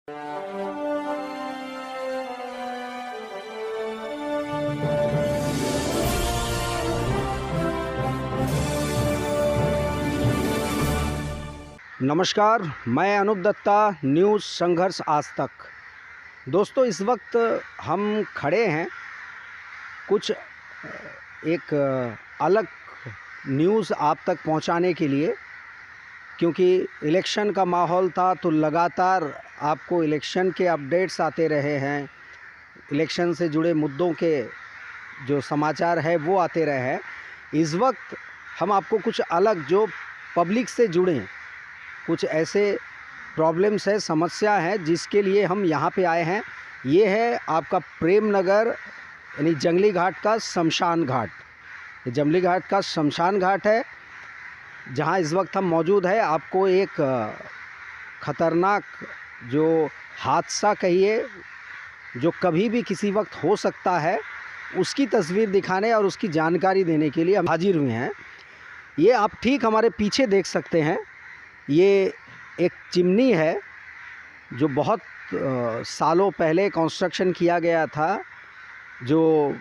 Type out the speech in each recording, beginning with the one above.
नमस्कार, मैं अनूप दत्ता, न्यूज़ संघर्ष आज तक। दोस्तों, इस वक्त हम खड़े हैं कुछ एक अलग न्यूज़ आप तक पहुंचाने के लिए, क्योंकि इलेक्शन का माहौल था तो लगातार आपको इलेक्शन के अपडेट्स आते रहे हैं। इलेक्शन से जुड़े मुद्दों के जो समाचार है वो आते रहे हैं। इस वक्त हम आपको कुछ अलग जो पब्लिक से जुड़े कुछ ऐसे प्रॉब्लम्स है, समस्या है, जिसके लिए हम यहाँ पे आए हैं। ये है आपका प्रेम नगर यानी जंगली घाट का शमशान घाट। ये जंगली घाट का शमशान घाट है जहाँ इस वक्त हम मौजूद है। आपको एक ख़तरनाक जो हादसा कहिए जो कभी भी किसी वक्त हो सकता है, उसकी तस्वीर दिखाने और उसकी जानकारी देने के लिए हम हाजिर हुए हैं। ये आप ठीक हमारे पीछे देख सकते हैं। ये एक चिमनी है जो बहुत सालों पहले कंस्ट्रक्शन किया गया था, जो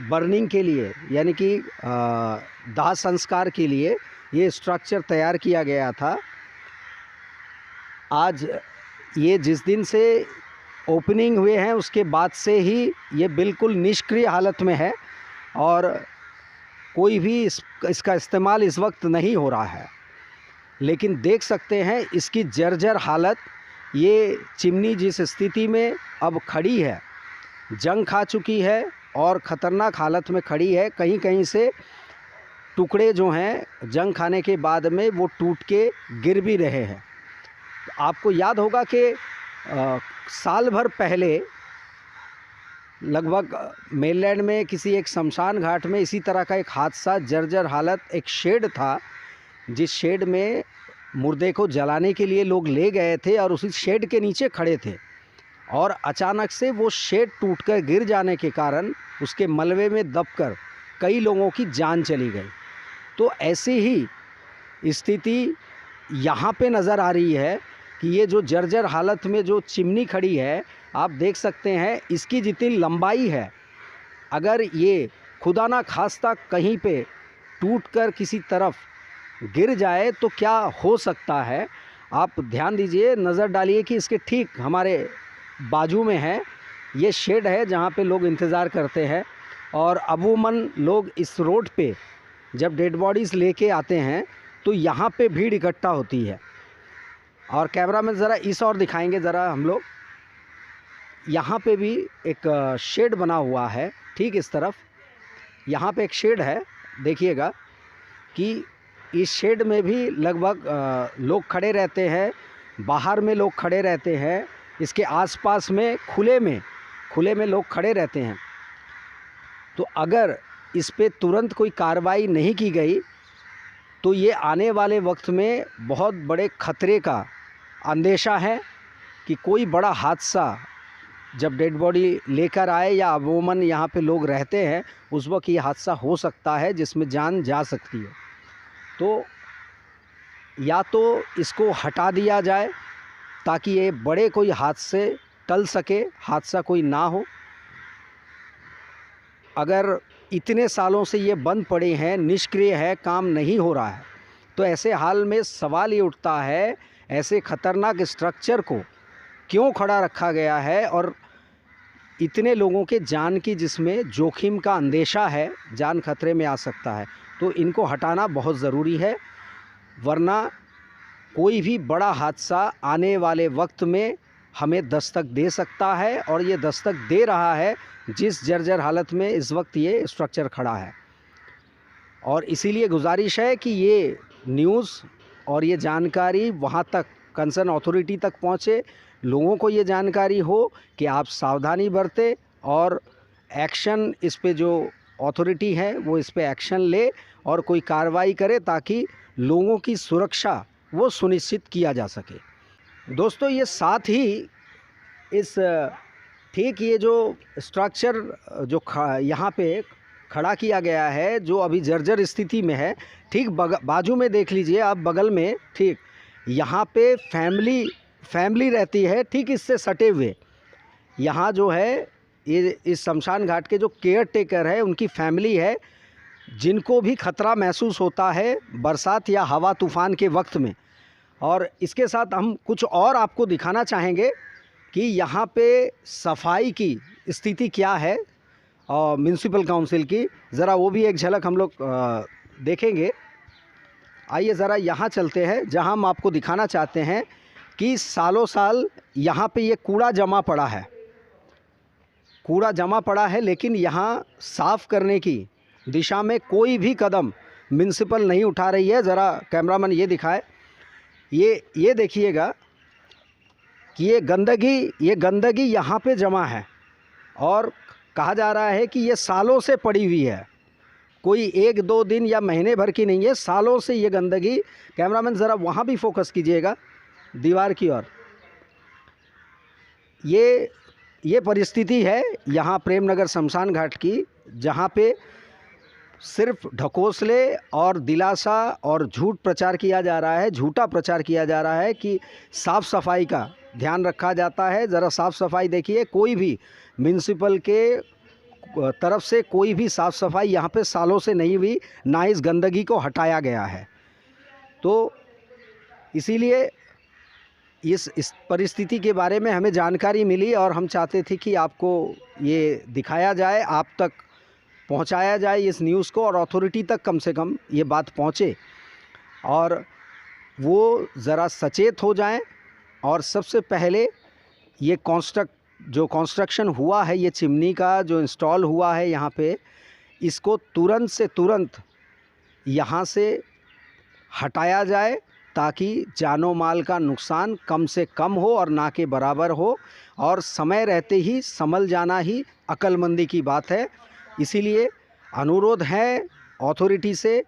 बर्निंग के लिए यानी कि दाह संस्कार के लिए ये स्ट्रक्चर तैयार किया गया था। आज ये जिस दिन से ओपनिंग हुए हैं उसके बाद से ही ये बिल्कुल निष्क्रिय हालत में है और कोई भी इसका इस्तेमाल इस वक्त नहीं हो रहा है। लेकिन देख सकते हैं इसकी जर्जर हालत। ये चिमनी जिस स्थिति में अब खड़ी है, जंग खा चुकी है और ख़तरनाक हालत में खड़ी है। कहीं कहीं से टुकड़े जो हैं जंग खाने के बाद में वो टूट के गिर भी रहे हैं। आपको याद होगा कि साल भर पहले लगभग मेनलैंड में किसी एक शमशान घाट में इसी तरह का एक हादसा, जर्जर हालत, एक शेड था जिस शेड में मुर्दे को जलाने के लिए लोग ले गए थे और उसी शेड के नीचे खड़े थे और अचानक से वो शेड टूटकर गिर जाने के कारण उसके मलबे में दबकर कई लोगों की जान चली गई। तो ऐसी ही स्थिति यहाँ पे नज़र आ रही है कि ये जो जर्जर हालत में जो चिमनी खड़ी है, आप देख सकते हैं इसकी जितनी लंबाई है, अगर ये खुदा ना खास्ता कहीं पे टूटकर किसी तरफ गिर जाए तो क्या हो सकता है। आप ध्यान दीजिए, नज़र डालिए कि इसके ठीक हमारे बाजू में है ये शेड है जहाँ पे लोग इंतज़ार करते हैं और अमूमन लोग इस रोड पे जब डेड बॉडीज़ लेके आते हैं तो यहाँ पे भीड़ इकट्ठा होती है। और कैमरा में ज़रा इस और दिखाएंगे ज़रा हम लोग। यहाँ पे भी एक शेड बना हुआ है ठीक इस तरफ। यहाँ पे एक शेड है, देखिएगा कि इस शेड में भी लगभग लोग खड़े रहते हैं, बाहर में लोग खड़े रहते हैं, इसके आसपास में खुले में लोग खड़े रहते हैं। तो अगर इस पे तुरंत कोई कार्रवाई नहीं की गई तो ये आने वाले वक्त में बहुत बड़े ख़तरे का अंदेशा है कि कोई बड़ा हादसा जब डेड बॉडी लेकर आए या अमूमन यहाँ पे लोग रहते हैं उस वक्त ये हादसा हो सकता है जिसमें जान जा सकती है। तो या तो इसको हटा दिया जाए ताकि ये बड़े कोई हादसे टल सके, हादसा कोई ना हो। अगर इतने सालों से ये बंद पड़े हैं, निष्क्रिय है, काम नहीं हो रहा है, तो ऐसे हाल में सवाल ये उठता है ऐसे ख़तरनाक स्ट्रक्चर को क्यों खड़ा रखा गया है और इतने लोगों के जान की जिसमें जोखिम का अंदेशा है, जान खतरे में आ सकता है। तो इनको हटाना बहुत ज़रूरी है, वरना कोई भी बड़ा हादसा आने वाले वक्त में हमें दस्तक दे सकता है और ये दस्तक दे रहा है जिस जर्जर हालत में इस वक्त ये स्ट्रक्चर खड़ा है। और इसीलिए गुजारिश है कि ये न्यूज़ और ये जानकारी वहाँ तक कंसर्न अथॉरिटी तक पहुँचे, लोगों को ये जानकारी हो कि आप सावधानी बरतें और एक्शन इस पे जो अथॉरिटी है वो इस पे एक्शन ले और कोई कार्रवाई करे ताकि लोगों की सुरक्षा वो सुनिश्चित किया जा सके। दोस्तों, ये साथ ही इस ठीक ये जो स्ट्रक्चर जो यहाँ पे खड़ा किया गया है जो अभी जर्जर स्थिति में है, ठीक बाजू में देख लीजिए आप, बगल में ठीक यहाँ पे फैमिली फैमिली रहती है ठीक इससे सटे हुए। यहाँ जो है ये इस शमशान घाट के जो केयर टेकर है उनकी फैमिली है, जिनको भी खतरा महसूस होता है बरसात या हवा तूफ़ान के वक्त में। और इसके साथ हम कुछ और आपको दिखाना चाहेंगे कि यहाँ पे सफाई की स्थिति क्या है और म्यूनसिपल काउंसिल की, ज़रा वो भी एक झलक हम लोग देखेंगे। आइए ज़रा यहाँ चलते हैं, जहाँ हम आपको दिखाना चाहते हैं कि सालों साल यहाँ पे ये कूड़ा जमा पड़ा है, कूड़ा जमा पड़ा है, लेकिन यहाँ साफ़ करने की दिशा में कोई भी कदम म्यूनसिपल नहीं उठा रही है। ज़रा कैमरामैन ये दिखाए, ये देखिएगा कि ये गंदगी यहाँ पे जमा है और कहा जा रहा है कि ये सालों से पड़ी हुई है, कोई 1-2 दिन या महीने भर की नहीं है, सालों से ये गंदगी। कैमरामैन ज़रा वहाँ भी फोकस कीजिएगा दीवार की ओर। ये परिस्थिति है यहाँ प्रेमनगर शमशान घाट की, जहाँ पे सिर्फ ढकोसले और दिलासा और झूठ प्रचार किया जा रहा है, झूठा प्रचार किया जा रहा है कि साफ़ सफाई का ध्यान रखा जाता है। ज़रा साफ़ सफाई देखिए, कोई भी म्यूनसिपल के तरफ से कोई भी साफ़ सफाई यहाँ पे सालों से नहीं हुई, ना इस गंदगी को हटाया गया है। तो इसीलिए इस परिस्थिति के बारे में हमें जानकारी मिली और हम चाहते थे कि आपको ये दिखाया जाए, आप तक पहुंचाया जाए इस न्यूज़ को, और अथॉरिटी तक कम से कम ये बात पहुंचे और वो ज़रा सचेत हो जाएं। और सबसे पहले ये कंस्ट्रक्शन हुआ है, ये चिमनी का जो इंस्टॉल हुआ है यहाँ पे, इसको तुरंत से तुरंत यहाँ से हटाया जाए, ताकि जानो माल का नुकसान कम से कम हो और ना के बराबर हो। और समय रहते ही संभल जाना ही अक्लमंदी की बात है। इसीलिए अनुरोध है अथॉरिटी से,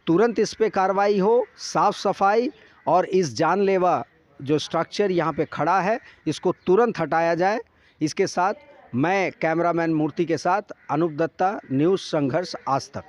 तुरंत इस पे कार्रवाई हो, साफ़ सफाई, और इस जानलेवा जो स्ट्रक्चर यहाँ पे खड़ा है इसको तुरंत हटाया जाए। इसके साथ मैं कैमरामैन मूर्ति के साथ अनूप दत्ता, न्यूज़ संघर्ष आज तक।